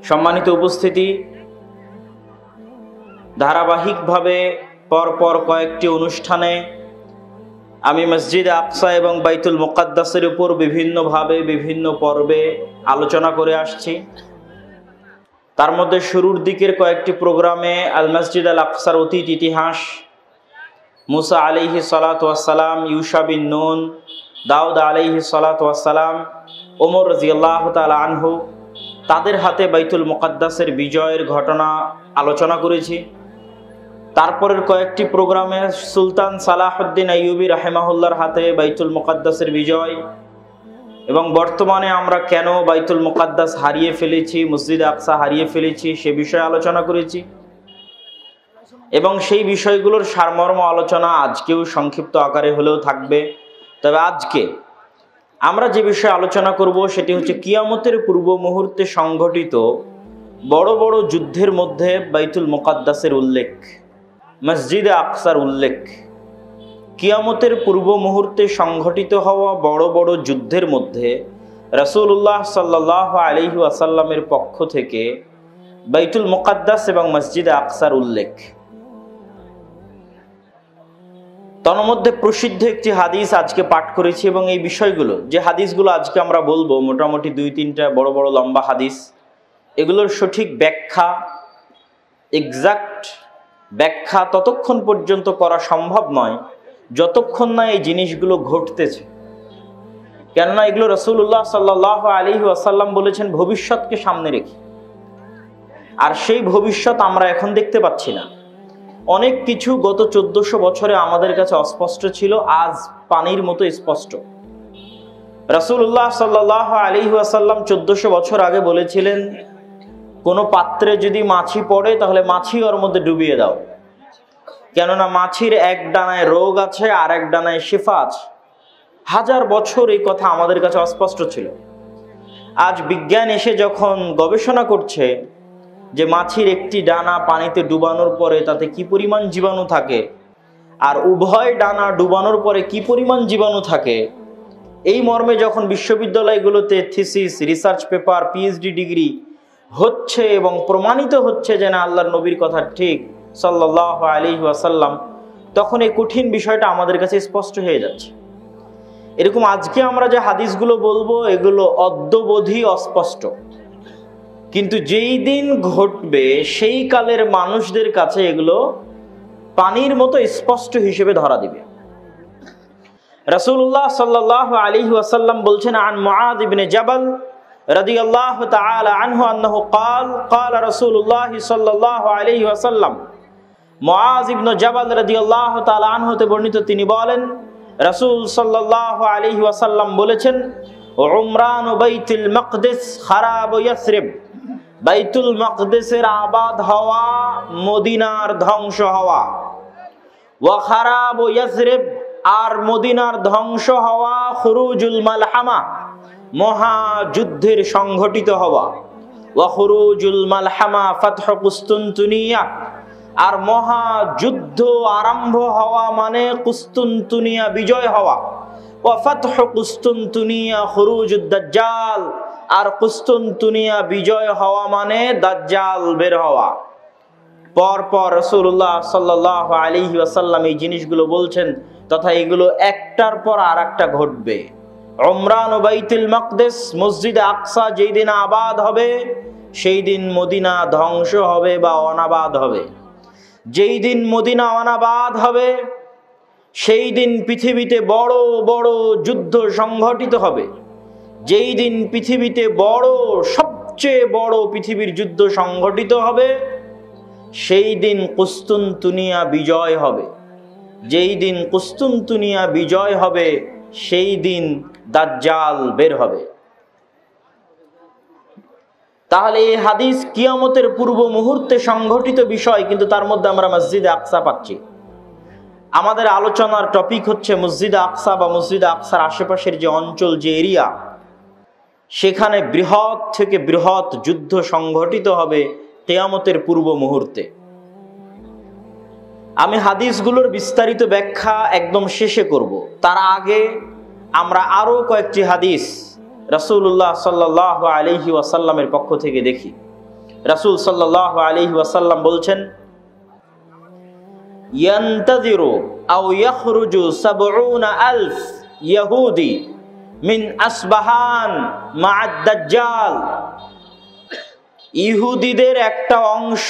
সম্মানিত উপস্থিতি, ধারাবাহিকভাবে পরপর কয়েকটি অনুষ্ঠানে আমি মসজিদে আকসা এবং বাইতুল মুকাদ্দাসের উপর বিভিন্নভাবে বিভিন্ন পর্বে আলোচনা করে আসছি। তার মধ্যে শুরুর দিকের কয়েকটি প্রোগ্রামে আল মসজিদ আল আকসার অতীত ইতিহাস, মুসা আলাইহিস সালাতু ওয়াস সালাম, ইউশা বিন নুন, দাউদ আলাইহিস সালাতু ওয়াস সালাম, ওমর রাদিয়াল্লাহু তাআলা আনহু, তাদের হাতে বাইতুল মুকাদ্দাসের বিজয়ের ঘটনা আলোচনা করেছি। তারপরের কয়েকটি প্রোগ্রামে সুলতান সালাহউদ্দিন আইয়ুবী রাহিমাহুল্লাহর হাতে বাইতুল মুকাদ্দাসের বিজয় এবং বর্তমানে আমরা কেন বাইতুল মুকাদ্দাস হারিয়ে ফেলেছি, মসজিদে আকসা হারিয়ে ফেলেছি সে বিষয়ে আলোচনা করেছি এবং সেই বিষয়গুলোর সারমর্ম আলোচনা আজকেও সংক্ষিপ্ত আকারে হলেও থাকবে। তবে আজকে আমরা যে বিষয়ে আলোচনা করব সেটি হচ্ছে কিয়ামতের পূর্ব মুহূর্তে সংঘটিত বড় বড় যুদ্ধের মধ্যে বাইতুল মুকাদ্দাসের উল্লেখ, মসজিদে আকসার উল্লেখ। কিয়ামতের পূর্ব মুহূর্তে সংঘটিত হওয়া বড় বড় যুদ্ধের মধ্যে রাসূলুল্লাহ সাল্লাল্লাহু আলাইহি ওয়াসাল্লামের পক্ষ থেকে বাইতুল মুকাদ্দাস এবং মসজিদে আকসার উল্লেখ। তন্মধ্যে প্রসিদ্ধ একটি হাদিস আজকে পাঠ করেছি এবং এই বিষয়গুলো, যে হাদিসগুলো আজকে আমরা বলবো, মোটামুটি 2-3টা বড় বড় লম্বা হাদিস, এগুলোর সঠিক ব্যাখ্যা, এক্সাক্ট ব্যাখ্যা ততক্ষণ পর্যন্ত করা সম্ভব নয় যতক্ষণ না এই জিনিসগুলো ঘটতেছে। কেননা এগুলো রাসূলুল্লাহ সাল্লাল্লাহু আলাইহি ওয়াসাল্লাম বলেছেন ভবিষ্যৎকে সামনে রেখে, আর সেই ভবিষ্যৎ আমরা এখন দেখতে পাচ্ছি না। অনেক কিছু গত 1400 বছরে আমাদের কাছে অস্পষ্ট ছিল, আজ পানির মতো স্পষ্ট। রাসূলুল্লাহ সাল্লাল্লাহু আলাইহি ওয়াসাল্লাম 1400 বছর আগে বলেছিলেন, কোনো পাত্রে যদি মাছি পড়ে তাহলে মাছি ওর মধ্যে ডুবিয়ে দাও, কেননা মাছির এক ডানায় রোগ আছে আর এক ডানায় শিফা আছে। 1000 বছর এই কথা আমাদের কাছে অস্পষ্ট ছিল। আজ বিজ্ঞান এসে যখন গবেষণা করছে যে মাছির একটি ডানা পানিতে ডুবানোর পরে তাতে কি পরিমাণ জীবাণু থাকে আর উভয় ডানা ডুবানোর পরে কি পরিমাণ জীবাণু থাকে, এই মর্মে যখন বিশ্ববিদ্যালয়গুলোতে thesis, research paper, PhD degree হচ্ছে এবং প্রমাণিত হচ্ছে যে না আল্লাহর নবীর কথা ঠিক সাল্লাল্লাহু আলাইহি ওয়াসাল্লাম, তখন এই কঠিন বিষয়টা আমাদের কাছে স্পষ্ট হয়ে যাচ্ছে। এরকম আজকে আমরা যে হাদিসগুলো বলবো এগুলো অদ্যবধি অস্পষ্ট, কিন্তু যেই দিন ঘটবে সেই কালের মানুষদের কাছে এগুলো পানির মতো স্পষ্ট হিসেবে ধরা দিবে। রাসূলুল্লাহ সাল্লাল্লাহু আলাইহি ওয়াসাল্লাম বলছেন, আন মুআয ইবনে জাবাল রাদিয়াল্লাহু তাআলা আনহু আন্নাহু قال রাসূলুল্লাহ সাল্লাল্লাহু আলাইহি ওয়াসাল্লাম, মুআয ইবনে জাবাল রাদিয়াল্লাহু তাআলা আনহু তে বর্ণিত, তিনি বলেন রাসূল সাল্লাল্লাহু আলাইহি ওয়াসাল্লাম বলেছেন, উমরান বাইতুল মাকদিস খারাব ইয়াসরিব, বাইতুল মাকদিসের আবাদ হওয়া মদিনার ধ্বংস হওয়া, ওয়া খারাব ইয়াসরিব, আর মদিনার ধ্বংস হওয়া খুরুজুল মালহামা, মহাযুদ্ধের সংঘটিত হওয়া, ওয়া খুরুজুল মালহামা ফাতহু কুস্তুনতুনিয়া, আর মহাযুদ্ধ আরম্ভ হওয়া মানে কুস্তুনতুনিয়া বিজয় হওয়া, ওয়া ফাতহু কুস্তুনতুনিয়া খুরুজুদ দাজ্জাল, আর কুস্তুনতুনিয়া বিজয় হওয়া মানে দাজ্জাল বের হওয়া। পরপর রাসূলুল্লাহ সাল্লাল্লাহু আলাইহি ওয়াসাল্লাম এই জিনিসগুলো বলছেন, তথা এগুলো একটার পর আরেকটা ঘটবে। উমরান ও বাইতুল মাকদিস, মসজিদে আকসা যেই দিন আবাদ হবে সেই দিন মদিনা ধ্বংস হবে বা অনাবাদ হবে। যেই দিন মদিনা অনাবাদ হবে সেই দিন পৃথিবীতে বড় বড় যুদ্ধ সংঘটিত হবে। যেই দিন পৃথিবীতে সবচেয়ে বড় পৃথিবীর যুদ্ধ সংঘটিত হবে সেই দিন কুস্তুনতুনিয়া বিজয় হবে। যেই দিন কুস্তুনতুনিয়া বিজয় হবে সেই দিন দাজ্জাল বের হবে। তাহলে এই হাদিস কিয়ামতের পূর্ব মুহূর্তে সংঘটিত বিষয়, কিন্তু তার মধ্যে আমরা মসজিদে আকসা পাচ্ছি। আমাদের আলোচনার টপিক হচ্ছে মসজিদে আকসা বা মসজিদে আকসার আশেপাশের যে অঞ্চল, যে এরিয়া, সেখানে বৃহৎ থেকে বৃহৎ যুদ্ধ সংঘটিত হবে কিয়ামতের পূর্ব মুহূর্তে। আমি হাদিসগুলোর বিস্তারিত ব্যাখ্যা একদম শেষে করব, তার আগে আমরা আরো কয়েকটি হাদিস রাসূলুল্লাহ সাল্লাল্লাহু আলাইহি ওয়াসাল্লামের পক্ষ থেকে দেখি। রাসূল সাল্লাল্লাহু আলাইহি ওয়াসাল্লাম বলছেন, ইয়ান্তাযিরু আও ইয়াখরুজু ৭০,০০০ ইহুদি মিন আসবাহান মা'আদ দাজ্জাল। ইহুদিদের একটা অংশ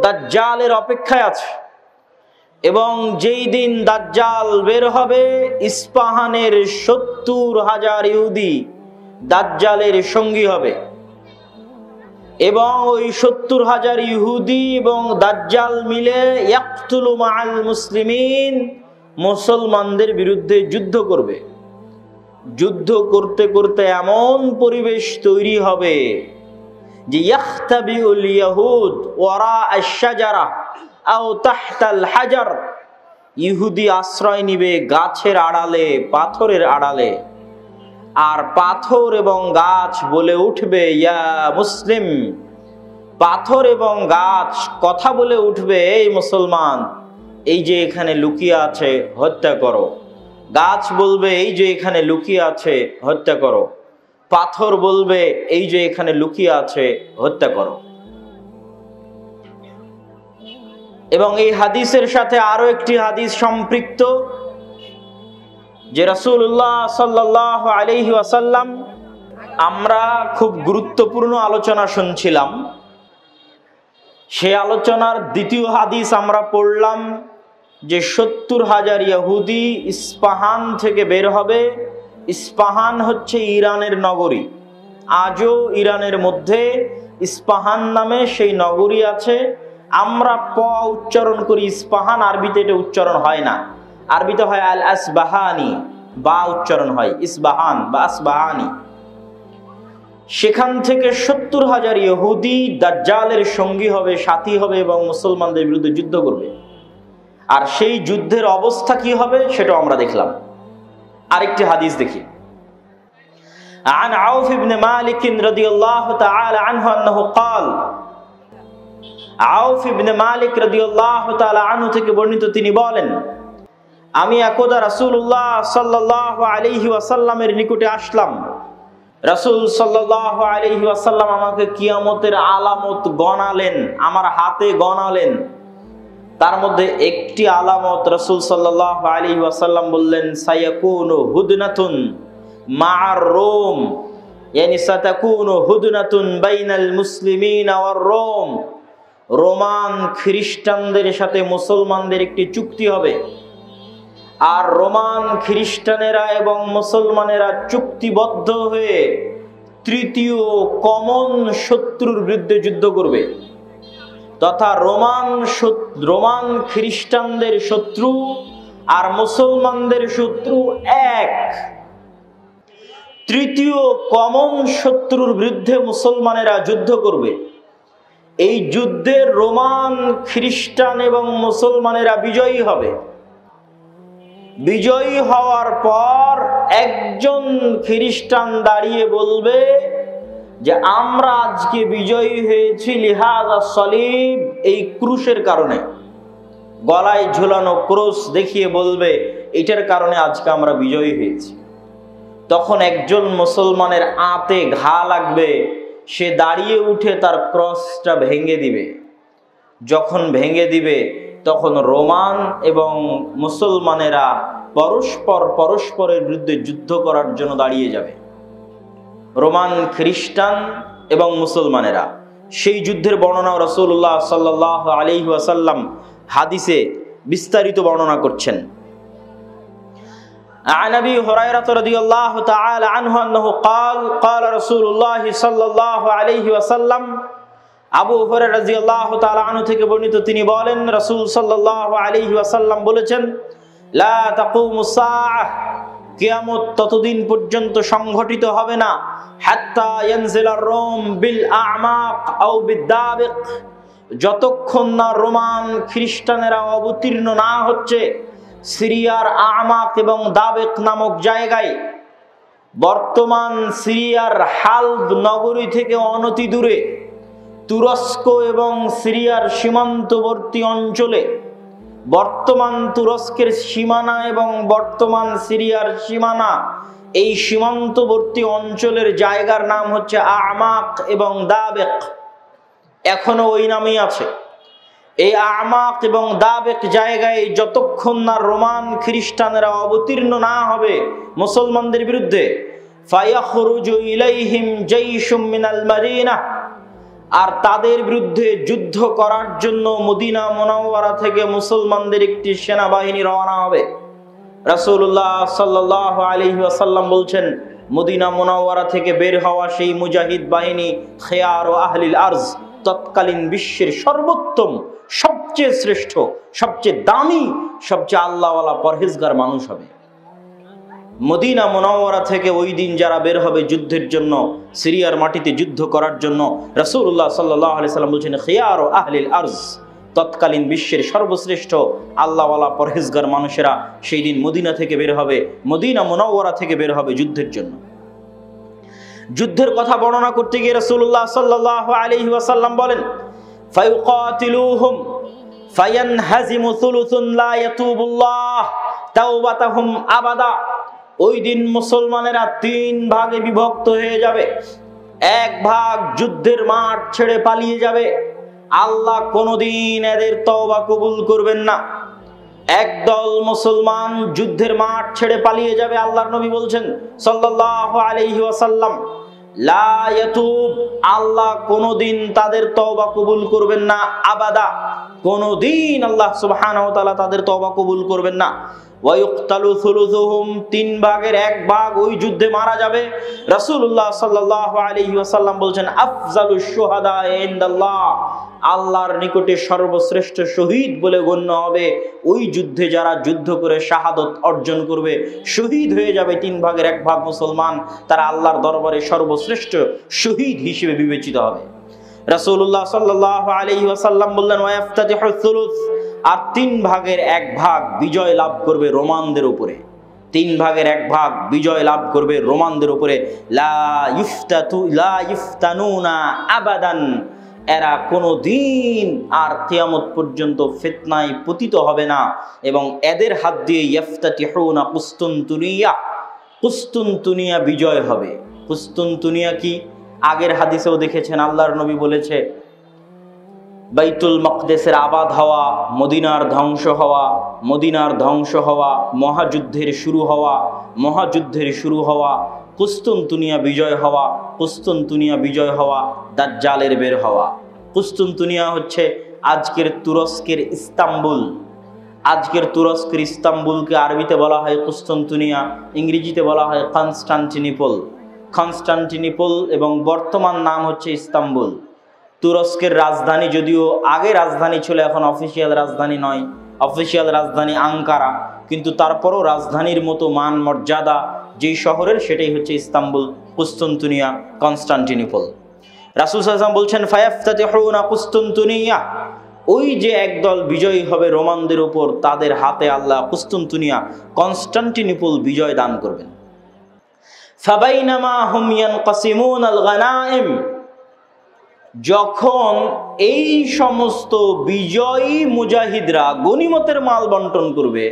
দাজ্জালের অপেক্ষায় আছে, এবং যেই দিন দাজ্জাল বের হবে, ইস্পাহানের ৭০,০০০ ইহুদি দাজ্জালের সঙ্গী হবে, এবং ওই ৭০,০০০ ইহুদি এবং দাজ্জাল মিলে ইয়াকতুলু মা'আল মুসলিমিন, মুসলমানদের বিরুদ্ধে যুদ্ধ করবে। যুদ্ধ করতে করতে এমন পরিবেশ তৈরি হবে যে ইয়াখতাবিউল ইয়াহুদ ওয়ারা আশ-শাজারা আও তাহতাল হাজার, ইহুদি আশ্রয় নিবে গাছের আড়ালে, পাথরের আড়ালে, আর পাথর এবং গাছ বলে উঠবে ইয়া মুসলিম। পাথর এবং গাছ কথা বলে উঠবে, এই মুসলমান, এই যে এখানে লুকিয়ে আছে হত্যা করো। গাছ বলবে, এই যে এখানে লুকিয়ে আছে হত্যা করো। পাথর বলবে, এই যে এখানে লুকিয়ে আছে হত্যা করো। এবং এই হাদিসের সাথে আরো একটি হাদিস সম্পৃক্ত, যে রাসূলুল্লাহ সাল্লাল্লাহু আলাইহি ওয়াসাল্লাম, আমরা খুব গুরুত্বপূর্ণ আলোচনা শুনছিলাম, সেই আলোচনার দ্বিতীয় হাদিস আমরা পড়লাম যে ৭০,০০০ ইহুদি ইস্পাহান থেকে বের হবে। ইস্পাহান হচ্ছে ইরানের নগরী। আজও ইরানের মধ্যে ইস্পাহান নামে সেই নগরী আছে। আমরা প উচ্চারণ করি ইস্পাহান, আরবিতে এটা উচ্চারণ হয় না, আরবিতে হয় আল আসবাহানি, বা উচ্চারণ হয় ইসবাহান বা আসবাহানি। সেখান থেকে ৭০,০০০ ইহুদি দাজ্জালের সঙ্গী হবে, সাথী হবে, এবং মুসলমানদের বিরুদ্ধে যুদ্ধ করবে। আর সেই যুদ্ধের অবস্থা কি হবে সেটা আমরা দেখলাম। আরেকটি হাদিস দেখি। عن عوف بن مالك رضي الله تعالى عنه أنه قال, আউফ ইবনে মালিক রাদিয়াল্লাহু তাআলা আনহু থেকে বর্ণিত, তিনি বলেন, আমি একদা রাসূলুল্লাহ সাল্লাল্লাহু আলাইহি ওয়াসাল্লামের নিকটে আসলাম। রাসূল সাল্লাল্লাহু আলাইহি ওয়াসাল্লাম আমাকে কিয়ামতের আলামত গণালেন, আমার হাতে গণালেন। তার মধ্যে একটি আলামত রাসূল সাল্লাল্লাহু আলাইহি ওয়াসাল্লাম বললেন, সায়াকুনু হুদনাতুন মা'আর রোম, ইয়ানি সাতাকুনু হুদনাতুন বাইনাল মুসলিমিনা ওয়ার রোম। রোমান খ্রিস্টানদের সাথে মুসলমানদের একটি চুক্তি হবে, আর রোমান খ্রিস্টানেরা এবং মুসলমানেরা চুক্তিবদ্ধ হয়ে তৃতীয় কমন শত্রুর বিরুদ্ধে যুদ্ধ করবে, তথা রোমান খ্রিস্টানদের শত্রু আর মুসলমানদের শত্রু এক। তৃতীয় কমন শত্রুর বিরুদ্ধে মুসলমানেরা যুদ্ধ করবে। এই যুদ্ধে রোমান খ্রিস্টান এবং মুসলমানেরা বিজয়ী হবে। বিজয়ী হওয়ার পর একজন খ্রিস্টান দাঁড়িয়ে বলবে যে আমরা আজকে বিজয়ী হয়েছি লিহাজা সলিব, এই ক্রুশের কারণে, গলায় ঝুলানো ক্রুশ দেখিয়ে বলবে এটার কারণে আজকে আমরা বিজয়ী হয়েছি। তখন একজন মুসলমানের আঁতে ঘা লাগবে, সে দাঁড়িয়ে উঠে তার ক্রসটা ভেঙে দিবে। যখন ভেঙে দিবে তখন রোমান এবং মুসলমানেরা পরস্পরের বিরুদ্ধে যুদ্ধ করার জন্য দাঁড়িয়ে যাবে। রোমান খ্রিস্টান এবং মুসলমানেরা, সেই যুদ্ধের বর্ণনা রাসূলুল্লাহ সাল্লাল্লাহু আলাইহি ওয়াসাল্লাম হাদিসে বিস্তারিত বর্ণনা করছেন। عن أبي هريرة رضي الله تعالى عنه أنه قال قال رسول الله صلى الله عليه وسلم, আবু হুরায়রা রাদিয়াল্লাহু তাআলা আনহু থেকে বর্ণিত, তিনি বলেন রাসূল সাল্লাল্লাহু আলাইহি ওয়াসাল্লাম বলেছেন, লা তাকুমুস সাআহ, কিয়ামত ততদিন পর্যন্ত সংঘটিত হবে না, হাত্তা ইয়ানজিলার রোম বিল আ'মাক আও বিদাবিক, যতক্ষণ না রোমান খ্রিস্টানেরা অবতীর্ণ না হচ্ছে সিরিয়ার আমাক এবং দাবেক নামক জায়গায়। বর্তমান সিরিয়ার হালব নগরী থেকে অনতি দূরে তুরস্ক এবং সিরিয়ার সীমান্তবর্তী অঞ্চলে, বর্তমান তুরস্কের সীমানা এবং বর্তমান সিরিয়ার সীমানা, এই সীমান্তবর্তী অঞ্চলের জায়গার নাম হচ্ছে আমাক এবং দাবেক। এখনো ওই নামেই আছে। এই আমাক এবং দাবেক জায়গায় যতক্ষণ না রোমান খ্রিস্টানেরা অবতীর্ণ না হবে মুসলমানদের বিরুদ্ধে, ফায়াখরুজু ইলাইহিম জাইশুম মিনাল মাদিনা, আর তাদের বিরুদ্ধে যুদ্ধ করার জন্য মদিনা মুনাওয়ারা থেকে মুসলমানদের একটি সেনাবাহিনী রওনা হবে। রাসূলুল্লাহ সাল্লাল্লাহু আলাইহি ওয়াসাল্লাম বলছেন, মদিনা মুনাওয়ারা থেকে বের হওয়া সেই মুজাহিদ বাহিনী খিয়ার ও আহলিল আরজ, তৎকালীন বিশ্বের সর্বোত্তম, সবচেয়ে শ্রেষ্ঠ, সবচেয়ে দামি, সবচেয়ে আল্লাহওয়ালা পরহেজগার মানুষ হবে। মদিনা মুনাওয়ারা থেকে ওই দিন যারা বের হবে যুদ্ধের জন্য, সিরিয়ার মাটিতে যুদ্ধ করার জন্য, রাসূলুল্লাহ সাল্লাল্লাহু আলাইহি সাল্লাম বলছেন খিয়ার ও আহলিল আরজ, তৎকালীন বিশ্বের সর্বশ্রেষ্ঠ আল্লাহওয়ালা পরহেজগার মানুষেরা সেই দিন মদিনা থেকে বের হবে, মদিনা মুনাওয়ারা থেকে বের হবে যুদ্ধের জন্য। যুদ্ধের কথা বর্ণনা করতে গিয়ে রাসূলুল্লাহ সাল্লাল্লাহু আলাইহি ওয়াসাল্লাম বলেন, ফায়ুকাতিলুহুম ফায়ানহাজিমু সুলুসুন লা ইয়াতুবুল্লাহ তাওবাতাহুম আবাদা। ওই দিন মুসলমানেরা 3 ভাগে বিভক্ত হয়ে যাবে। এক ভাগ যুদ্ধের মাঠ ছেড়ে পালিয়ে যাবে, আল্লাহ কোনোদিন এদের তওবা কবুল করবেন না। একদল মুসলমান যুদ্ধের মাঠ ছেড়ে পালিয়ে যাবে, আল্লাহর নবী বলছেন সাল্লাল্লাহু আলাইহি ওয়াসাল্লাম, লা ইয়াতুব, আল্লাহ কোনোদিন তাদের তওবা কবুল করবেন না, আবাদা, কোনোদিন আল্লাহ সুবহানাহু ওয়া তাআলা তাদের তওবা কবুল করবেন না। ওয়া ইউকতালু সুলুসুহুম, 3 ভাগের 1 ভাগ ওই যুদ্ধে মারা যাবে। রাসূলুল্লাহ সাল্লাল্লাহু আলাইহি ওয়াসাল্লাম বলছেন, আফজালুশ শুহাদা ইনদাল্লাহ, আল্লাহর নিকটে সর্বশ্রেষ্ঠ শহীদ বলে গণ্য হবে ওই যুদ্ধে যারা যুদ্ধ করে শাহাদত অর্জন করবে, শহীদ হয়ে যাবে 3 ভাগের 1 ভাগ মুসলমান, তারা আল্লাহর দরবারে সর্বশ্রেষ্ঠ শহীদ হিসেবে বিবেচিত হবে। রাসূলুল্লাহ সাল্লাল্লাহু আলাইহি ওয়াসাল্লাম বললেন, ওয়া ইফতাতিহুস সুলুস, আর 3 ভাগের 1 ভাগ বিজয় লাভ করবে রোমানদের উপরে, 3 ভাগের 1 ভাগ বিজয় লাভ করবে রোমানদের উপরে। লা ইফতানুনা আবাদান, এরা কোনোদিন আর কিয়ামত পর্যন্ত ফিতনায় পতিত হবে না, এবং এদের হাত দিয়ে ইফতাতিহুনা কুস্তুনতুনিয়া, কুস্তুনতুনিয়া বিজয় হবে। কুস্তুনতুনিয়া কি? আগের হাদিসেও দেখেছেন, আল্লাহর নবী বলেছে বাইতুল মাকদেসের আবাদ হওয়া, মদিনার ধ্বংস হওয়া, মদিনার ধ্বংস হওয়া, মহাযুদ্ধের শুরু হওয়া, মহাযুদ্ধের শুরু হওয়া, কুস্তুনতুনিয়া বিজয় হওয়া, কুস্তুনতুনিয়া বিজয় হওয়া, দাজ্জালের বের হওয়া। কুস্তুনতুনিয়া হচ্ছে আজকের তুরস্কের ইস্তাম্বুল। আজকের তুরস্কের ইস্তাম্বুলকে আরবিতে বলা হয় কুস্তুনতুনিয়া, ইংরেজিতে বলা হয় কনস্টান্টিনিপল। কনস্টান্টিনিপল এবং বর্তমান নাম হচ্ছে ইস্তাম্বুল। তুরস্কের রাজধানী, যদিও আগে রাজধানী ছিল, এখন অফিসিয়াল রাজধানী নয়, অফিসিয়াল রাজধানী আঙ্কারা, কিন্তু তারপরও রাজধানীর মতো মান মর্যাদা যেই শহরের, সেটাই হচ্ছে ইস্তাম্বুল, কুস্তুনতুনিয়া, কনস্টান্টিনিপল। রাসূল সাল্লাল্লাহু আলাইহি ওয়াসাল্লাম বলছেন, ফায়াফতাতিহুনা কুস্তুনতুনিয়া, ওই যে একদল বিজয়ী হবে রোমানদের উপর, তাদের হাতে আল্লাহ কুস্তুনতুনিয়া, কনস্টান্টিনিপল বিজয় দান করবেন। ফাবাইনামা হুম ইয়ানকাসিমুনাল গানাইম, যখন এই সমস্ত বিজয়ী মুজাহিদরা গনিমতের মাল বন্টন করবে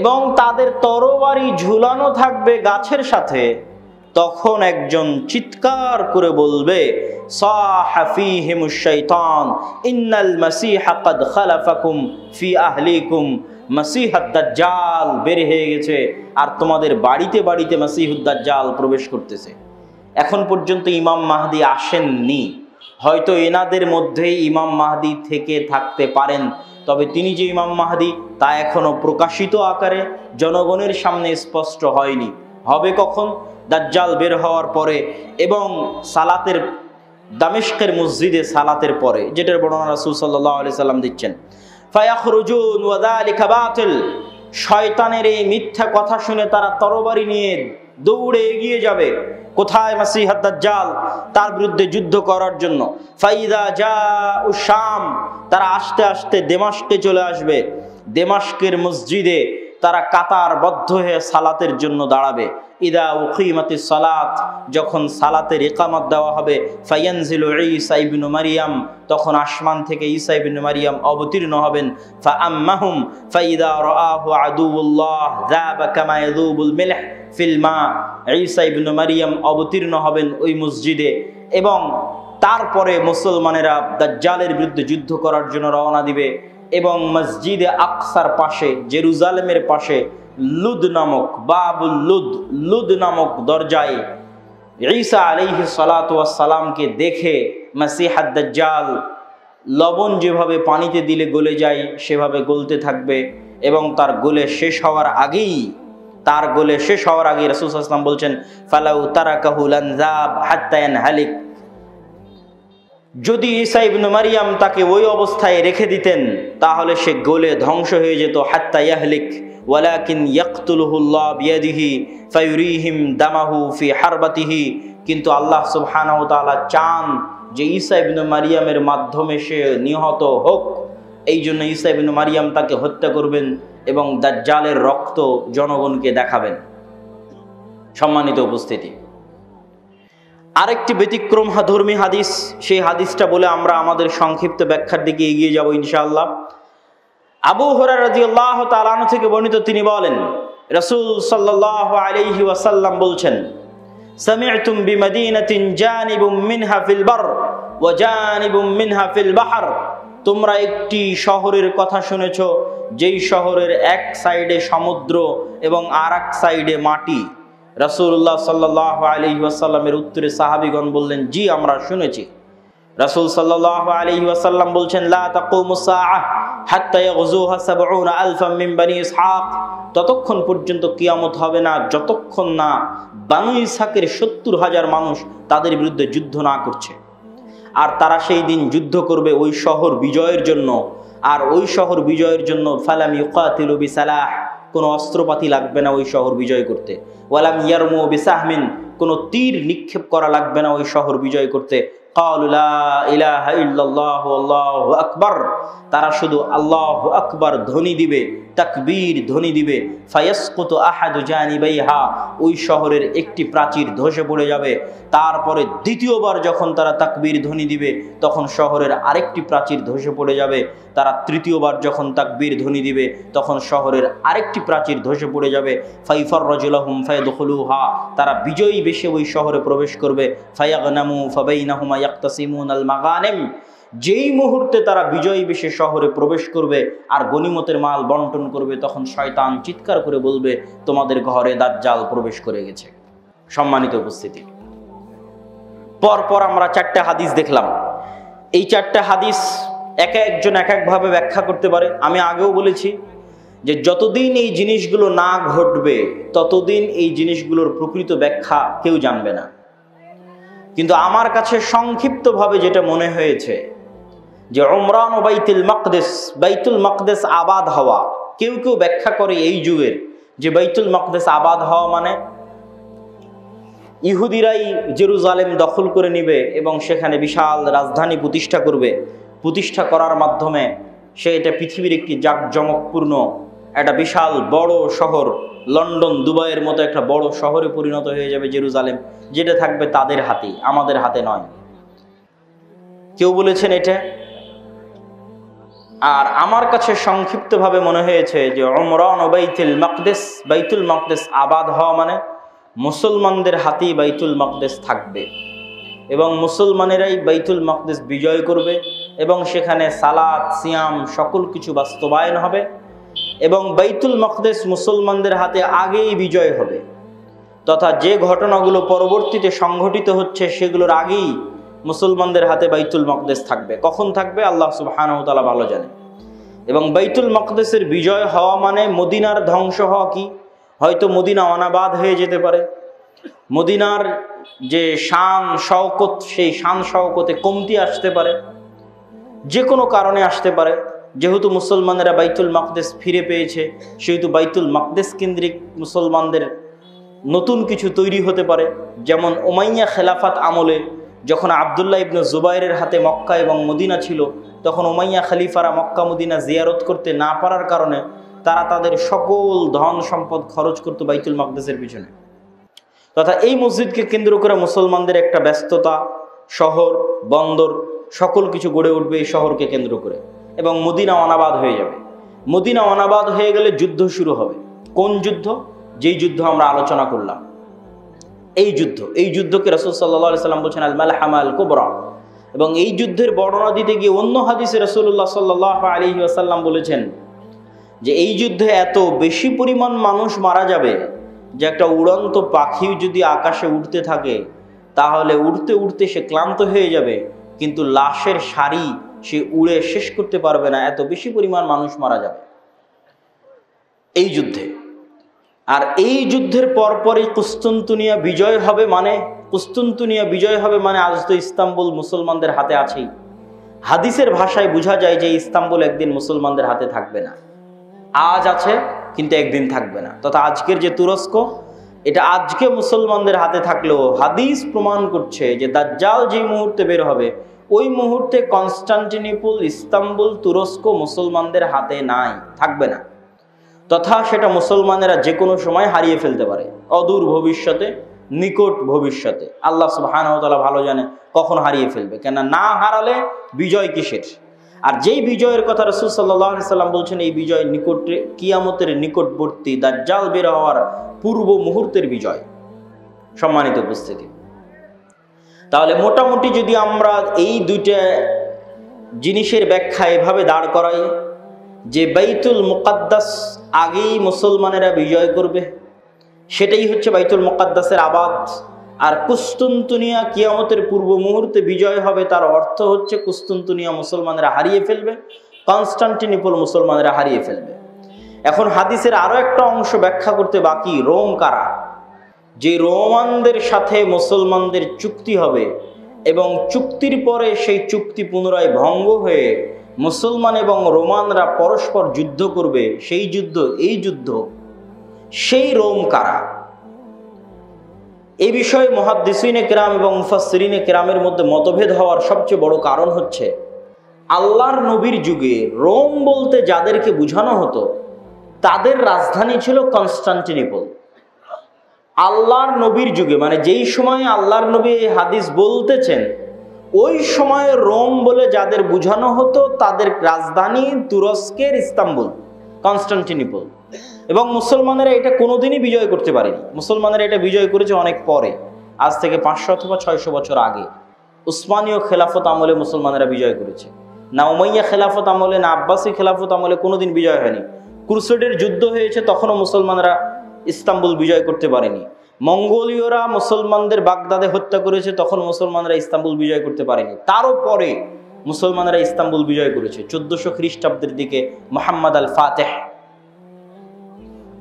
এবং তাদের তরবারি ঝুলানো থাকবে গাছের সাথে, তখন একজন চিৎকার করে বলবে, সাহা ফীহিমুশ শাইতান ইন্নাল মাসীহা ক্বাদ খালাফাকুম ফি আহলিকুম, মাসীহুদ দাজ্জাল বের হয়ে গেছে আর তোমাদের বাড়িতে বাড়িতে মাসীহুদ দাজ্জাল প্রবেশ করতেছে। এখন পর্যন্ত ইমাম মাহদী আসেননি, হয়তো এনাদের মধ্যেই ইমাম মাহদী থেকে থাকতে পারেন, তবে তিনি যে ইমাম মাহদী তা এখনো প্রকাশিত আকারে জনগণের সামনে স্পষ্ট হয়নি। হবে কখন? দাজ্জাল বের হওয়ার পরে এবং সালাতের, দামেস্কের মসজিদে সালাতের পরে, যেটার বর্ণনা রাসূল সাল্লাল্লাহু আলাইহি সাল্লাম দিচ্ছেন। ফায়াখরুজুন ওয়া যালিকা বাতিল, শয়তানের এই মিথ্যা কথা শুনে তারা তরবারি নিয়ে দৌড়ে এগিয়ে যাবে কোথায়? মাসীহুদ দাজ্জাল, তার বিরুদ্ধে যুদ্ধ করার জন্য। ফাইদা জাউ শাম, তারা আস্তে আস্তে দেমাশকে চলে আসবে। দেমাশকের মসজিদে তারা কাতারবদ্ধ হয়ে সালাতের জন্য দাঁড়াবে। ইদা উকিমাতিস সালাত, যখন সালাতের ইকামত দেওয়া হবে, ফায়ানজিলু ঈসা ইবনে মারইয়াম, তখন আসমান থেকে ঈসা ইবনে মারইয়াম অবতীর্ণ হবেন। ফাআম্মাহুম ফাইদা রাআহু আদুউল্লাহ যাবা কামা ইয়াযুবুল মিলহ ফিল মা, ঈসা ইবনে মারইয়াম অবতীর্ণ হবেন ওই মসজিদে এবং তারপরে মুসলমানেরা দাজ্জালের বিরুদ্ধে যুদ্ধ করার জন্য রওনা দিবে এবং মসজিদে আকসার পাশে, জেরুজালেমের পাশে লুদ নামক, বাবুল লুদ, লুদ নামক দরজায় ঈসা আলাইহিস সালাতু ওয়াস সালামকে দেখে মাসিহাদ দাজ্জাল লবণ যেভাবে পানিতে দিলে গলে যায় সেভাবে গলতে থাকবে এবং তার গলে শেষ হওয়ার আগেই রাসূল সাল্লাল্লাহু আলাইহি ওয়াসাল্লাম বলছেন, ফালাউ তারাকাহু লানযাব হাত্তা ইয়ানহালিক, যদি ঈসা ইবনে মারইয়াম তাকে ওই অবস্থায় রেখে দিতেন তাহলে সে গলে ধ্বংস হয়ে যেত, হাত্তা ইয়াহলিক ওয়ালাকিন ইয়াকতুলুহুল্লাহ বিয়াদিহি ফায়ুরিহিম দামাহু ফি হারবাতিহি, কিন্তু আল্লাহ সুবহানাহু ওয়া তাআলা চান যে ঈসা ইবনে মারইয়ামের মাধ্যমে সে নিহত হোক, এই জন্য ঈসা ইবনে মারইয়াম তাকে হত্যা করবেন এবং দাজ্জালের রক্ত জনগণকে দেখাবেন। সম্মানিত উপস্থিতি, আরেকটি ব্যতিক্রম ধর্মী হাদিস, সেই হাদিসটা বলে আমরা আমাদের সংক্ষিপ্ত ব্যাখ্যার দিকে এগিয়ে যাব ইনশাআল্লাহ। আবু হুরায়রা রাদিয়াল্লাহু তাআলা আনহু থেকে বর্ণিত, তিনি বলেন রাসূল সাল্লাল্লাহু আলাইহি ওয়াসাল্লাম বলছেন, সামি'তুম বিমাদিনাতিন জানিবুম মিনহা ফিল বার ওয়া জানিবুম মিনহা ফিল বাহর, তোমরা একটি শহরের কথা শুনেছো যেই শহরের এক সাইডে সমুদ্র এবং আরেক সাইডে মাটি। রাসূলুল্লাহ সাল্লাল্লাহু আলাইহি ওয়াসাল্লামের উত্তরে সাহাবীগণ বললেন, জি আমরা শুনেছি। রাসূল সাল্লাল্লাহু আলাইহি ওয়াসাল্লাম বলছেন, লা তাকুমুস সাআহ হাত্তা ইয়াগযুহা ৭০,০০০ মিন বনি ইসহাক, ততক্ষণ পর্যন্ত কিয়ামত হবে না যতক্ষণ না বনি ইসহাকের ৭০,০০০ মানুষ তাদের বিরুদ্ধে যুদ্ধ না করছে। আর তারা সেই দিন যুদ্ধ করবে ওই শহর বিজয়ের জন্য, আর ওই শহর বিজয়ের জন্য ফালাম ইউকাতিলু বিসালাহ, কোনো অস্ত্রপাতি লাগবে না ওই শহর বিজয় করতে, ওয়ালাম ইয়ারমু বিসাহমিন, কোনো তীর নিক্ষেপ করা লাগবে না ওই শহর বিজয় করতে। ক্বালু লা ইলাহা ইল্লাল্লাহু আল্লাহু আকবার, তারা শুধু আল্লাহু আকবার ধ্বনি দিবে, তাকবীর ধ্বনি দিবে। ফায়াসকুতু আহাদু জানিবাইহা, ওই শহরের একটি প্রাচীর ধসে পড়ে যাবে। তারপরে দ্বিতীয়বার যখন তারা তাকবীর ধ্বনি দিবে তখন শহরের আরেকটি প্রাচীর ধসে পড়ে যাবে। তারা তৃতীয়বার যখন তাকবীর ধ্বনি দিবে তখন শহরের আরেকটি প্রাচীর ধসে পড়ে যাবে। ফাইফাররাজু লাহুম ফায়াদখুলুহা, তারা বিজয়ী বেশে ওই শহরে প্রবেশ করবে। ফায়াগনামু ফাবাইনাহুমা ইয়াকতাসিমুনাল মাগানিম, যেই মুহূর্তে তারা বিজয়ী বেশে শহরে প্রবেশ করবে আর গনিমতের মাল বন্টন করবে, তখন শয়তান চিৎকার করে বলবে, তোমাদের ঘরে দাজ্জাল প্রবেশ করে গেছে। সম্মানিত উপস্থিতি, পরপর আমরা 4টা হাদিস দেখলাম। এই 4টা হাদিস এক একজন এক একভাবে ব্যাখ্যা করতে পারে। আমি আগেও বলেছি যে যতদিন এই জিনিসগুলো না ঘটবে ততদিন এই জিনিসগুলোর প্রকৃত ব্যাখ্যা কেউ জানবে না। কিন্তু আমার কাছে সংক্ষিপ্তভাবে যেটা মনে হয়েছে যে উমরান ও বাইতুল মাকদেস আবাদ হওয়া, কেউ কেউ ব্যাখ্যা করে এই যুগের যে বাইতুল মাকদেস আবাদ হওয়া মানে ইহুদিরাই জেরুজালেম দখল করে নিবে এবং সেখানে বিশাল রাজধানী প্রতিষ্ঠা করবে। প্রতিষ্ঠা করার মাধ্যমে সে এটা পৃথিবীর একটি জাঁকজমকপূর্ণ একটা বিশাল বড় শহর, লন্ডন দুবাইয়ের মতো একটা বড় শহরে পরিণত হয়ে যাবে জেরুজালেম, যেটা থাকবে তাদের হাতে, আমাদের হাতে নয়। কেউ বলেছেন এটা। আর আমার কাছে সংক্ষিপ্তভাবে মনে হয়েছে যে উমরান ও বাইতুল মাকদেস আবাদ হওয়া মানে মুসলমানদের হাতেই বাইতুল মাকদেস থাকবে এবং মুসলমানেরাই বাইতুল মাকদেস বিজয় করবে এবং সেখানে সালাত সিয়াম সকল কিছু বাস্তবায়ন হবে এবং বাইতুল মাকদেস মুসলমানদের হাতে আগেই বিজয় হবে, তথা যে ঘটনাগুলো পরবর্তীতে সংঘটিত হচ্ছে সেগুলোর আগেই মুসলমানদের হাতে বাইতুল মাকদেস থাকবে। কখন থাকবে আল্লাহ সুবহানাহু ওয়া তাআলা ভালো জানেন। এবং বাইতুল মাকদেসের বিজয় হওয়া মানে মদিনার ধ্বংস হওয়া কি? হয়তো মদিনা অনাবাদ হয়ে যেতে পারে, মদিনার যে শান শওকত সেই শান শওকতে কমতি আসতে পারে, যে কোনো কারণে আসতে পারে। যেহেতু মুসলমানেরা বাইতুল মাকদেস ফিরে পেয়েছে সেহেতু বাইতুল মাকদেস কেন্দ্রিক মুসলমানদের নতুন কিছু তৈরি হতে পারে। যেমন উমাইয়া খেলাফাত আমলে যখন আবদুল্লাহ ইবনে জুবাইরের হাতে মক্কা এবং মদিনা ছিল, তখন উমাইয়া খলিফারা মক্কা মদিনা জিয়ারত করতে না পারার কারণে তারা তাদের সকল ধন সম্পদ খরচ করত বাইতুল মাকদেসের পিছনে। তথা এই মসজিদকে কেন্দ্র করে মুসলমানদের একটা ব্যস্ততা, শহর বন্দর সকল কিছু গড়ে উঠবে এই শহরকে কেন্দ্র করে এবং মদিনা অনাবাদ হয়ে যাবে। মদিনা অনাবাদ হয়ে গেলে যুদ্ধ শুরু হবে। কোন যুদ্ধ? যেই যুদ্ধ আমরা আলোচনা করলাম, এই যুদ্ধকে রাসূল সাল্লাল্লাহু আলাইহি সাল্লাম বলছেন আল মালহামা আল কুবরা, এবং এই যুদ্ধের বর্ণনা দিতে গিয়ে অন্য হাদিসে রাসূলুল্লাহ সাল্লাল্লাহু আলাইহি ওয়াসাল্লাম বলেছেন যে এই যুদ্ধে এত বেশি পরিমাণ মানুষ মারা যাবে যে একটা উড়ন্ত পাখি যদি আকাশে উড়তে থাকে তাহলে উড়তে উড়তে সে ক্লান্ত হয়ে যাবে, কিন্তু লাশের সারি সে উড়ে শেষ করতে পারবে না, এত বেশি পরিমাণ মানুষ মারা যাবে এই যুদ্ধে। আর এই যুদ্ধের পরপরই কুস্তুনতুনিয়া বিজয় হবে, মানে আজ তো ইস্তাম্বুল মুসলমানদের হাতে আছেই। হাদিসের ভাষায় বোঝা যায় যে ইস্তাম্বুল একদিন মুসলমানদের হাতে থাকবে না। আজ আছে কিন্তু একদিন থাকবে না। তথা আজকের যে তুরস্ক, এটা আজকে মুসলমানদের হাতে থাকলেও হাদিস প্রমাণ করছে যে দাজ্জাল যে মুহূর্তে বের হবে ওই মুহূর্তে কনস্টান্টিনোপল, ইস্তাম্বুল, তুরস্ক মুসলমানদের হাতে নাই, থাকবে না। তথা সেটা মুসলমানেরা যে কোনো সময় হারিয়ে ফেলতে পারে, অদূর ভবিষ্যতে, নিকট ভবিষ্যতে। আল্লাহ সুবহানাহু ওয়া তাআলা ভালো জানে কখন হারিয়ে ফেলবে, কেন না হারালে বিজয় কিসের। আর যেই বিজয়ের কথা রাসূল সাল্লাল্লাহু আলাইহি সাল্লাম বলছেন এই বিজয় নিকটে, কিয়ামতের নিকটবর্তী, দাজ্জাল বের হওয়ার পূর্ব মুহূর্তের বিজয়। সম্মানিত উপস্থিতি, তাহলে মোটামুটি যদি আমরা এই দুইটা জিনিসের ব্যাখ্যা এভাবে দাঁড় করাই যে বাইতুল মুকাদ্দাস আগেই মুসলমানেরা বিজয় করবে, সেটাই হচ্ছে বাইতুল মুকাদ্দাসের আবাদ। আর কুস্তুনতুনিয়া কিয়ামতের পূর্ব মুহূর্তে বিজয় হবে, তার অর্থ হচ্ছে কুস্তুনতুনিয়া মুসলমানেরা হারিয়ে ফেলবে, কনস্টান্টিনোপল মুসলমানেরা হারিয়ে ফেলবে। এখন হাদিসের আরো একটা অংশ ব্যাখ্যা করতে বাকি, রোম কারা? যে রোমানদের সাথে মুসলমানদের চুক্তি হবে এবং চুক্তির পরে সেই চুক্তি পুনরায় ভঙ্গ হয়ে মুসলমান এবং রোমানরা পরস্পর যুদ্ধ করবে, সেই যুদ্ধ, এই যুদ্ধ, সেই রোম কারা? এই বিষয়ে মুহাদ্দিসিনে কেরাম এবং মুফাসসিরিনে কেরামের মধ্যে মতভেদ হওয়ার সবচেয়ে বড় কারণ হচ্ছে আল্লাহর নবীর যুগে রোম বলতে যাদেরকে বোঝানো হতো তাদের রাজধানী ছিল কনস্টান্টিনোপল। আল্লাহর নবীর যুগে, মানে যেই সময়ে আল্লাহর নবী এই হাদিস বলতেছেন ওই সময়ে রোম বলে যাদের বোঝানো হতো তাদের রাজধানী তুরস্কের ইস্তাম্বুল, কনস্টান্টিনোপল। এবং মুসলমানেরা এটা কোনোদিনই বিজয় করতে পারেনি। মুসলমানেরা এটা বিজয় করেছে অনেক পরে, আজ থেকে 500 অথবা 600 বছর আগে। উসমানীয় খেলাফত আমলে মুসলমানেরা বিজয় করেছে, না উমাইয়া খেলাফত আমলে, না আব্বাসী খেলাফত আমলে কোনোদিন বিজয় হয়নি। ক্রুসেডের যুদ্ধ হয়েছে, তখনও মুসলমানরা ইস্তাম্বুল বিজয় করতে পারেনি। মঙ্গোলীয়রা মুসলমানদের বাগদাদে হত্যা করেছে, তখন মুসলমানরা ইস্তাম্বুল বিজয় করতে পারেনি। তারও পরে মুসলমানরা ইস্তাম্বুল বিজয় করেছে 1400 খ্রিস্টাব্দের দিকে মুহাম্মদ আল ফাতেহ।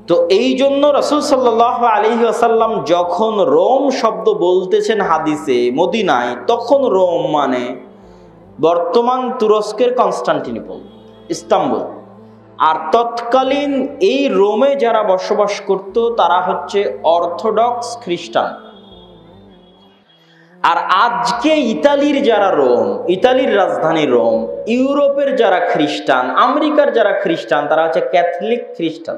তো এই জন্য রাসূল সাল্লাল্লাহু আলাইহি ওয়াসাল্লাম যখন রোম শব্দ বলতেছেন হাদিসে মদিনায়, তখন রোম মানে বর্তমান তুরস্কের কনস্টান্টিনোপল, ইস্তাম্বুল। আর তৎকালীন এই রোমে যারা বসবাস করত তারা হচ্ছে অর্থোডক্স খ্রিস্টান। আর আজকে ইতালির যারা রোম, ইতালির রাজধানী রোম, ইউরোপের যারা খ্রিস্টান, আমেরিকার যারা খ্রিস্টান, তারা হচ্ছে ক্যাথলিক খ্রিস্টান।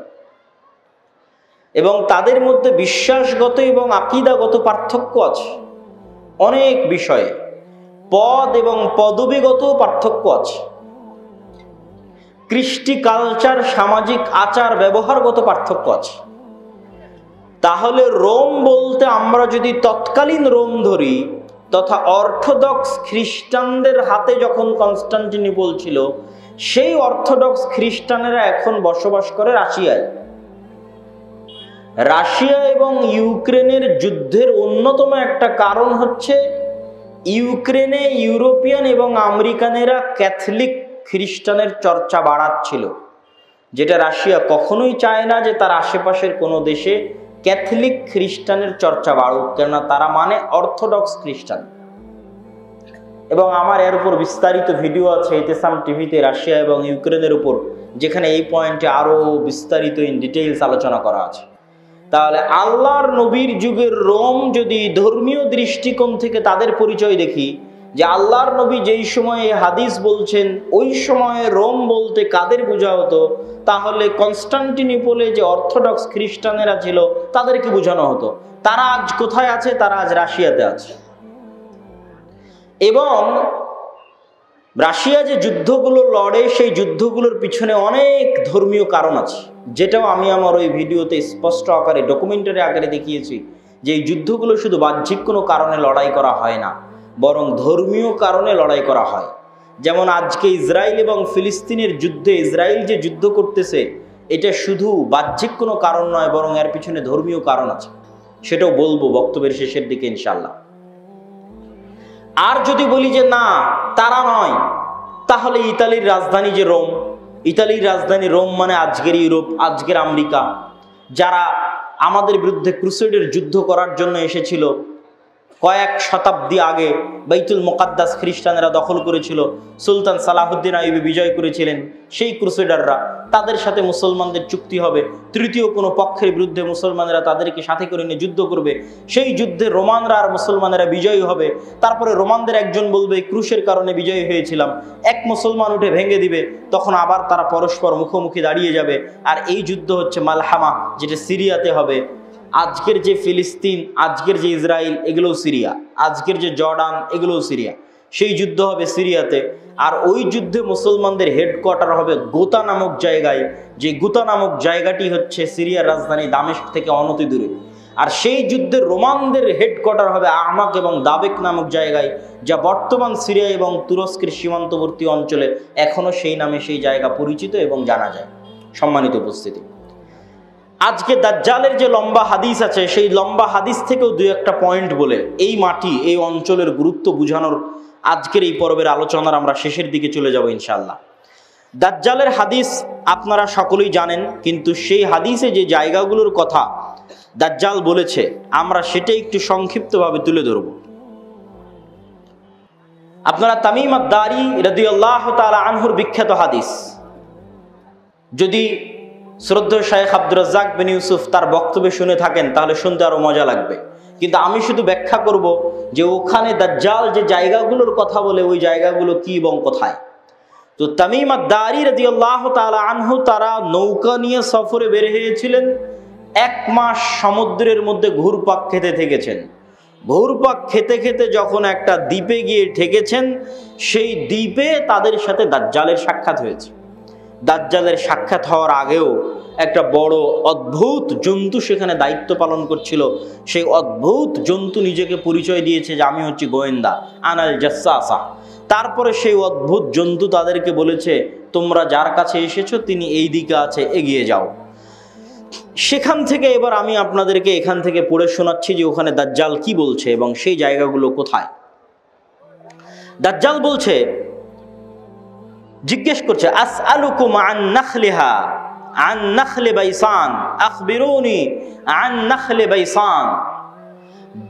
এবং তাদের মধ্যে বিশ্বাসগত এবং আকীদাগত পার্থক্য আছে অনেক বিষয়ে, পদ এবং পদবীগত পার্থক্য আছে, কৃষ্টি কালচার, সামাজিক আচার ব্যবহারগত পার্থক্য আছে। তাহলে রোম বলতে আমরা যদি তৎকালীন রোম ধরি, তথা অর্থোডক্স খ্রিস্টানদের হাতে যখন কনস্টান্টিনোপল ছিল, সেই অর্থোডক্স খ্রিস্টানেরা এখন বসবাস করে রাশিয়ায়। রাশিয়া এবং ইউক্রেনের যুদ্ধের অন্যতম একটা কারণ হচ্ছে ইউক্রেনে ইউরোপিয়ান এবং আমেরিকানেরা ক্যাথলিক খ্রিস্টানের চর্চা বাড়াচ্ছিল, যেটা রাশিয়া কখনোই চায় না যে তার আশেপাশের কোনো দেশে ক্যাথলিক খ্রিস্টানের চর্চা বাড়ুক, কেননা তারা মানে অর্থোডক্স খ্রিস্টান। এবং আমার এর উপর বিস্তারিত ভিডিও আছে ইতেসাম টিভিতে রাশিয়া এবং ইউক্রেনের উপর, যেখানে এই পয়েন্টে আরো বিস্তারিত ইন ডিটেইলস আলোচনা করা আছে। তাহলে আল্লাহর নবীর যুগের রোম যদি ধর্মীয় দৃষ্টিকোণ থেকে তাদের পরিচয় দেখি, যে আল্লাহর নবী যেই সময়ে হাদিস বলছেন ওই সময়ে রোম বলতে কাদের বোঝা হতো, তাহলে কনস্টান্টিনোপলে যে অর্থোডক্স খ্রিস্টানেরা ছিল তাদেরকে বোঝানো হতো। তারা আজ কোথায় আছে? তারা আজ রাশিয়াতে আছে। এবং রাশিয়া যে যুদ্ধগুলো লড়ে সেই যুদ্ধগুলোর পিছনে অনেক ধর্মীয় কারণ আছে, যেটাও আমি আমার ওই ভিডিওতে স্পষ্ট আকারে ডকুমেন্টারি আকারে দেখিয়েছি যে এই যুদ্ধগুলো শুধু বাহ্যিক কোনো কারণে লড়াই করা হয় না। বরং ধর্মীয় কারণে লড়াই করা হয়। যেমন আজকে ইসরায়েল এবং ফিলিস্তিনের যুদ্ধে ইসরায়েল যে যুদ্ধ করতেছে, এটা শুধু বাহ্যিক কোনো কারণ নয়, বরং এর পিছনে ধর্মীয় কারণ আছে। সেটাও বলবো বক্তব্যের শেষের দিকে ইনশাআল্লাহ। আর যদি বলি যে না তারা নয়, তাহলে ইতালির রাজধানী যে রোম, ইতালির রাজধানী রোম মানে আজকের ইউরোপ, আজকের আমেরিকা, যারা আমাদের বিরুদ্ধে ক্রুসেডের যুদ্ধ করার জন্য এসেছিল, কয়েক শতাব্দী আগে বাইতুল মুকাদ্দাস খ্রিস্টানেরা দখল করেছিল, সুলতান সালাহুদ্দিন আইয়ুবী বিজয় করেছিলেন। সেই ক্রুসেডাররা, তাদের সাথে মুসলমানদের চুক্তি হবে, তৃতীয় কোনো পক্ষের বিরুদ্ধে মুসলমানেরা তাদেরকে সাথে করে নিয়ে যুদ্ধ করবে। সেই যুদ্ধে রোমানরা আর মুসলমানেরা বিজয়ী হবে। তারপরে রোমানদের একজন বলবে ক্রুশের কারণে বিজয়ী হয়েছিলাম, এক মুসলমান উঠে ভেঙে দিবে, তখন আবার তারা পরস্পর মুখোমুখি দাঁড়িয়ে যাবে। আর এই যুদ্ধ হচ্ছে মালহামা, যেটা সিরিয়াতে হবে। আজকের যে ফিলিস্তিন, আজকের যে ইসরায়েল, এগুলোও সিরিয়া। আজকের যে জর্ডান, এগুলোও সিরিয়া। সেই যুদ্ধ হবে সিরিয়াতে। আর ওই যুদ্ধে মুসলমানদের হেডকোয়ার্টার হবে গোতা নামক জায়গায়, যে গোতা নামক জায়গাটি হচ্ছে সিরিয়ার রাজধানী দামেস্ক থেকে অনতি দূরে। আর সেই যুদ্ধে রোমানদের হেডকোয়ার্টার হবে আহমাক এবং দাবেক নামক জায়গায়, যা বর্তমান সিরিয়া এবং তুরস্কের সীমান্তবর্তী অঞ্চলে এখনো সেই নামে সেই জায়গা পরিচিত এবং জানা যায়। সম্মানিত উপস্থিতি, আজকে দাজ্জালের যে লম্বা হাদিস আছে, সেই লম্বা হাদিস থেকেও দুই একটা পয়েন্ট বলে এই মাটি, এই অঞ্চলের গুরুত্ব বুঝানোর আজকের এই পর্বের আলোচনার আমরা শেষের দিকে চলে যাব ইনশাআল্লাহ। দাজ্জালের হাদিস আপনারা সকলেই জানেন, কিন্তু সেই হাদিসে যে জায়গাগুলোর কথা দাজ্জাল বলেছে, আমরা সেটাই একটু সংক্ষিপ্তভাবে তুলে ধরব। আপনারা তামিম আদ-দারি রাদিয়াল্লাহু তাআলা আনহুর বিখ্যাত হাদিস, যদি শ্রদ্ধেয় শাইখ আব্দুর রাজ্জাক বিন ইউসুফ তার বক্তব্য শুনে থাকেন, তাহলে শুনতে আরো মজা লাগবে। কিন্তু আমি শুধু ব্যাখ্যা করব যে ওখানে দাজ্জাল যে জায়গাগুলোর কথা বলে, ওই জায়গাগুলো কি এবং কোথায়। তো তামিম আদ-দারি রাদিয়াল্লাহু তাআলা আনহু তারা নৌকা নিয়ে সফরে বের হয়েছিলেন। 1 মাস সমুদ্রের মধ্যে ঘুরপাক খেতে থেকেছেন। ঘুরপাক খেতে খেতে যখন একটা দ্বীপে গিয়ে ঠেকেছেন, সেই দ্বীপে তাদের সাথে দাজ্জালের সাক্ষাৎ হয়েছে। দাজ্জালের সাক্ষাৎ হওয়ার আগেও একটা বড় অদ্ভুত জন্তু সেখানে দায়িত্ব পালন করছিল। সেই অদ্ভুত জন্তু নিজেকে পরিচয় দিয়েছে যে আমি হচ্ছি গোয়েন্দা, আনাল জাসসাসা। তারপরে সেই অদ্ভুত জন্তু তাদেরকে বলেছে, তোমরা যার কাছে এসেছো তিনি এই দিকে আছে, এগিয়ে যাও। সেখান থেকে এবার আমি আপনাদেরকে এখান থেকে পড়ে শোনাচ্ছি যে ওখানে দাজ্জাল কি বলছে এবং সেই জায়গাগুলো কোথায়। দাজ্জাল বলছে, জিজ্ঞেস করছে, আসআলুকুম আন নাখলিহা আন নাখলি বাইসান আখবিরুনি আন নাখলি বাইসান।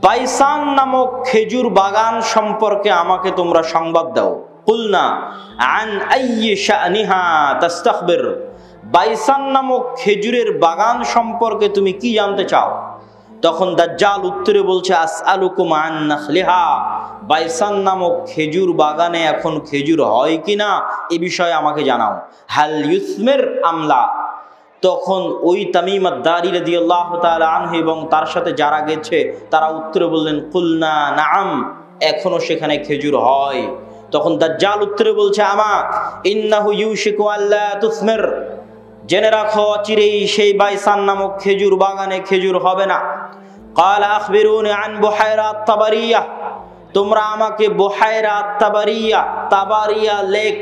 বাইসান নামক খেজুর বাগান সম্পর্কে আমাকে তোমরা সংবাদ দাও। কুলনা আন আইয়ি শানিহা তাস্তাখবির। বাইসান নামক খেজুরের বাগান সম্পর্কে তুমি কি জানতে চাও? তখন দাজ্জাল উত্তরে বলছে, আসআলুকুম আন নাখলিহা। বাইসান নামক খেজুর বাগানে এখন খেজুর হয় কিনা এ বিষয়ে আমাকে জানাও। হাল ইউসমির আমলা। তখন ওই তামিম আদ-দারি রাদিয়াল্লাহু তাআলা আনহু এবং তার সাথে যারা গেছে তারা উত্তরে বললেন, কুলনা নাআম, এখনো সেখানে খেজুর হয়। তখন দাজ্জাল উত্তরে বলছে, আমা ইন্নাহু ইউশিকু আল্লা তুসমির। জেনে রাখো অচিরেই সেই বাইসান নামক খেজুর বাগানে খেজুর হবে না। ক্বালা আখবিরুনি আন বুহাইরা তাবারিয়া। তোমরা আমাকে বুহাইরা তাবারিয়া, তাবারিয়া লেক,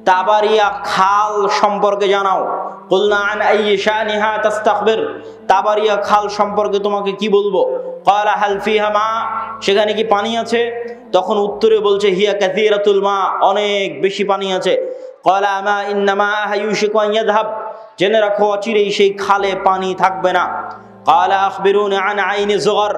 তাবারিয়া খাল সম্পর্কে জানাও। কুলনা আন আইয়ি শানিহা তাস্তাখবির। তাবারিয়া খাল সম্পর্কে তোমাকে কি বলবো? ক্বালা হাল ফিহা মা। সেখানে কি পানি আছে? তখন উত্তরে বলছে, হিয়া কাসীরাতুল মা, অনেক বেশি পানি আছে। ক্বালা মা ইন্নামা ইউশিকু আন ইয়াযহাব। জেনে রাখো অচিরেই সেই খালে পানি থাকবে না। ক্বালা আখবিরুনি আন আইনি যুগর।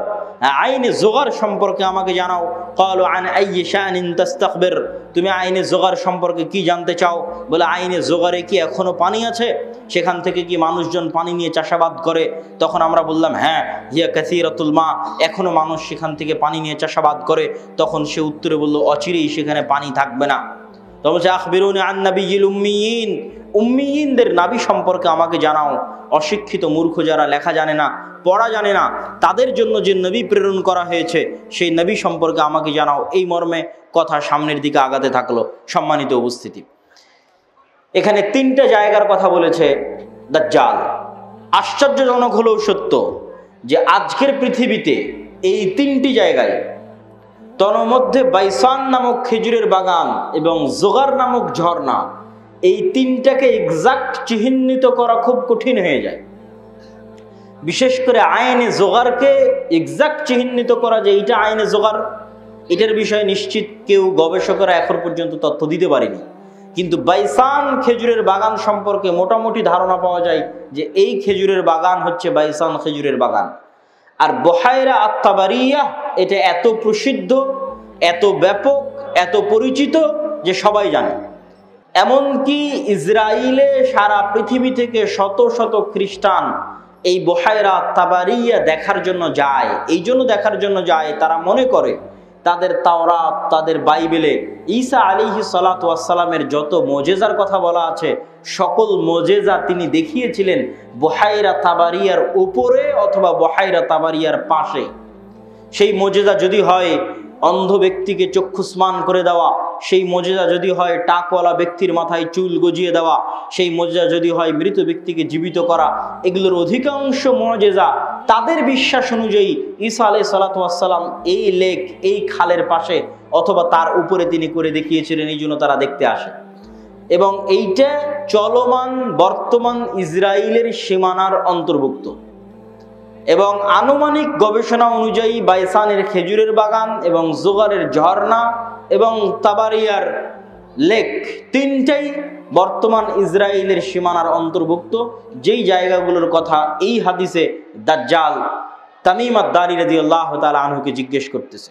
আইনে যুগর সম্পর্কে আমাকে জানাও। ক্বালু আন আইয়ি শানিন তাস্তাখবির। তুমি আইনে যুগর সম্পর্কে কি জানতে চাও? বলে, আইনে যুগরে কি এখনো পানি আছে? সেখান থেকে কি মানুষজন পানি নিয়ে চাষাবাদ করে? তখন আমরা বললাম, হ্যাঁ, হিয়া কাসীরাতুল মা, এখনো মানুষ সেখান থেকে পানি নিয়ে চাষাবাদ করে। তখন সে উত্তরে বলল, অচিরেই সেখানে পানি থাকবে না। তখন বলছে, আখবিরুনি আন নাবিয়্যিল উম্মিয়িন। উম্মিয়িনদের নাবী সম্পর্কে আমাকে জানাও। অশিক্ষিত মূর্খ যারা লেখা জানে না, পড়া জানে না, তাদের জন্য যে নবী প্রেরণ করা হয়েছে সেই নবী সম্পর্কে আমাকে জানাও। এই মর্মে কথা সামনের দিকে আগাতে থাকলো। সম্মানিত উপস্থিতি, এখানে 3টা জায়গার কথা বলেছে দাজ্জাল। আশ্চর্যজনক হলেও সত্য যে আজকের পৃথিবীতে এই 3টি জায়গায় তন্মধ্যে বাইসান নামক খেজুরের বাগান এবং জোগার নামক ঝর্ণা, এই তিনটাকে এক্সাক্ট চিহ্নিত করা খুব কঠিন হয়ে যায়। বিশেষ করে আইনে জোগারকে এক্সাক্ট চিহ্নিত করা যে এইটা আইনে জোগার, এটার বিষয়ে নিশ্চিত কেউ গবেষকরা এখন পর্যন্ত তথ্য দিতে পারেনি। কিন্তু বাইসান খেজুরের বাগান সম্পর্কে মোটামুটি ধারণা পাওয়া যায় যে এই খেজুরের বাগান হচ্ছে বাইসান খেজুরের বাগান। আর বহায়রা আত-তাবারিয়া এটা এত প্রসিদ্ধ, এত ব্যাপক, এত পরিচিত যে সবাই জানে। এমনকি ইসরায়েলে সারা পৃথিবী থেকে শত শত খ্রিস্টান এই বহায়রা আত-তাবারিয়া দেখার জন্য যায়। এই জন্য দেখার জন্য যায়, তারা মনে করে তাদের তাওরাত, তাদের বাইবেলে ঈসা আলাইহিস সালাতু ওয়াস সালামের যত মুজিজার কথা বলা আছে, সকল মুজিজা তিনি দেখিয়েছিলেন বহায়রা তাবারিয়ার উপরে অথবা বহায়রা তাবারিয়ার পাশে। সেই মুজিজা যদি হয় অন্ধ ব্যক্তিকে চক্ষুস্মান করে দেওয়া, সেই মুজিজা যদি হয় টাকওয়ালা ব্যক্তির মাথায় চুল গজিয়ে দেওয়া, সেই মুজিজা যদি হয় মৃত ব্যক্তিকে জীবিত করা, এগুলোর অধিকাংশ মুজিজা তাদের বিশ্বাস অনুযায়ী ঈসা আলাইহিস সালাতু ওয়াস সালাম এই লেক, এই খালের পাশে অথবা তার উপরে তিনি করে দেখিয়েছিলেন, এই জন্য তারা দেখতে আসে। এবং এইটা চলমান বর্তমান ইসরায়েলের সীমানার অন্তর্ভুক্ত। এবং আনুমানিক গবেষণা অনুযায়ী বাইসানের খেজুরের বাগান এবং জোগারের ঝর্ণা এবং তাবারিয়ার লেক তিনটাই বর্তমান ইসরায়েলের সীমানার অন্তর্ভুক্ত, যেই জায়গাগুলোর কথা এই হাদিসে দাজ্জাল তামিম আদ-দারি রাদিয়াল্লাহু তাআলা আনহুকে জিজ্ঞেস করতেছে।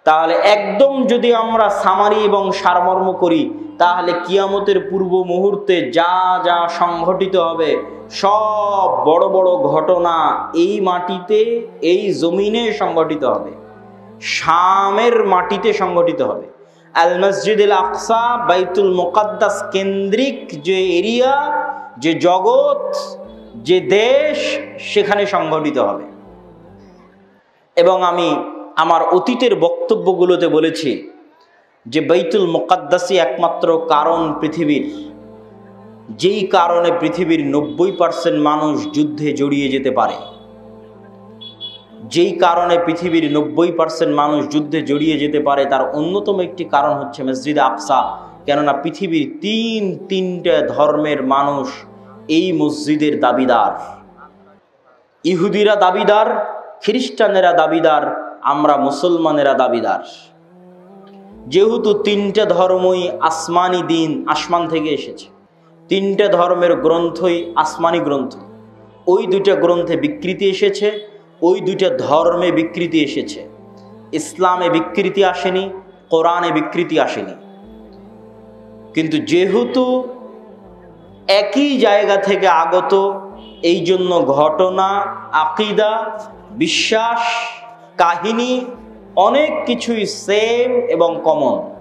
তাহলে একদম যদি আমরা সামারি এবং সারমর্ম করি, তাহলে কিয়ামতের পূর্ব মুহূর্তে যা যা সংঘটিত হবে সব বড় বড় ঘটনা এই মাটিতে, এই জমিনে সংঘটিত হবে, শামের মাটিতে সংঘটিত হবে। আল মসজিদুল আকসা, বাইতুল মুকাদ্দাস কেন্দ্রিক যে এরিয়া, যে জগৎ, যে দেশ, সেখানে সংঘটিত হবে। এবং আমি আমার অতীতের বক্তব্যগুলোতে বলেছি যে বাইতুল মুকাদ্দাসই একমাত্র কারণ পৃথিবীর, যেই কারণে পৃথিবীর 90% মানুষ যুদ্ধে জড়িয়ে যেতে পারে, যেই কারণে পৃথিবীর 90% মানুষ যুদ্ধে জড়িয়ে যেতে পারে, তার অন্যতম একটি কারণ হচ্ছে মসজিদে আকসা। কেননা পৃথিবীর তিনটা ধর্মের মানুষ এই মসজিদের দাবিদার। ইহুদিরা দাবিদার, খ্রিস্টানেরা দাবিদার, আমরা মুসলমানেরা দাবিদার। যেহেতু তিনটা ধর্মই আসমানি দিন, আসমান থেকে এসেছে, তিনটা ধর্মের গ্রন্থই আসমানি গ্রন্থ, ওই দুইটা গ্রন্থে বিকৃতি এসেছে, ওই দুইটা ধর্মে বিকৃতি এসেছে। ইসলামে বিকৃতি আসেনি, কোরআনে বিকৃতি আসেনি। কিন্তু যেহেতু একই জায়গা থেকে আগত, এই জন্য ঘটনা, আকিদা, বিশ্বাস, কাহিনী অনেক কিছুই সেম এবং কমন।